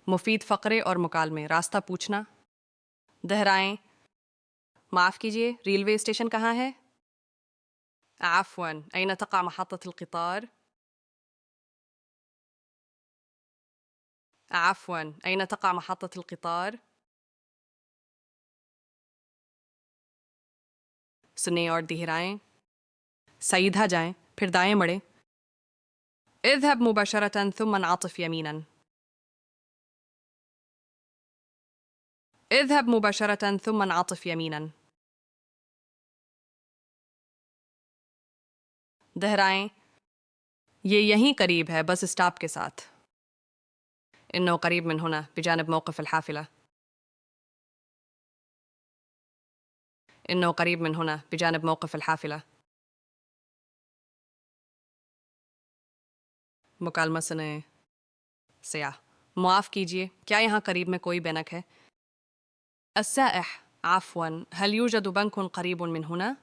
مفید فقرے اور مکالمے. راستہ پوچھنا. دہرائیں. معاف کیجیے، ریلوے اسٹیشن کہاں ہے؟ عفواً، أين تقع محطة القطار؟ عفواً، أين تقع محطة القطار؟ سنیں اور دہرائیں. سیدھا جائیں، پھر دائیں مڑیں. اذهب مباشرة ثم انعطف يميناً. اذهب مباشرة ثم انعطف يميناً. دہرائیں. یہ یہیں قریب ہے، بس اسٹاپ کے ساتھ. إنه قريب من هنا بجانب موقف الحافلة. إنه قريب من هنا بجانب موقف الحافلة. مکالمہ سنیں. سیاح. معاف کیجیے، کیا یہاں قریب میں کوئی بینک ہے؟ السائح. عفواً، هل يوجد بنك قريب من هنا؟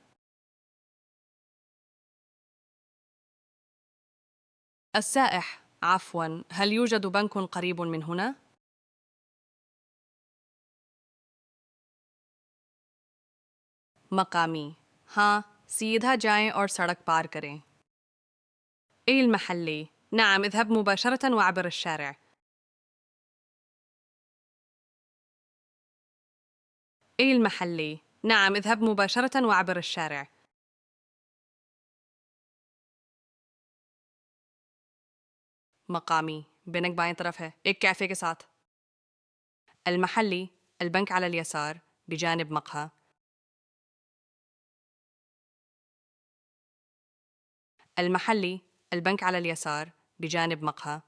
السائح. عفواً، هل يوجد بنك قريب من هنا؟ مقامی. ہاں، سیدھا جائیں اور سڑک پار کریں. إيه المحلي. نعم، اذهب مباشرة وعبر الشارع. إيه المحلي. نعم، اذهب مباشرة وعبر الشارع. مقامی. بینک بائیں طرف ہے، ایک کیفے کے ساتھ. المحلي. البنك على اليسار بجانب مقهى. المحلي. البنك على اليسار بجانب مقهى.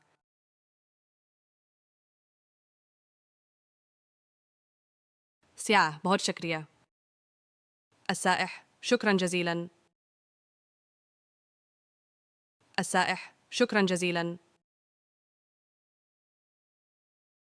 سیاح. بہت شکریہ. السائح. شكرا جزيلا. السائح. شكرا جزيلا.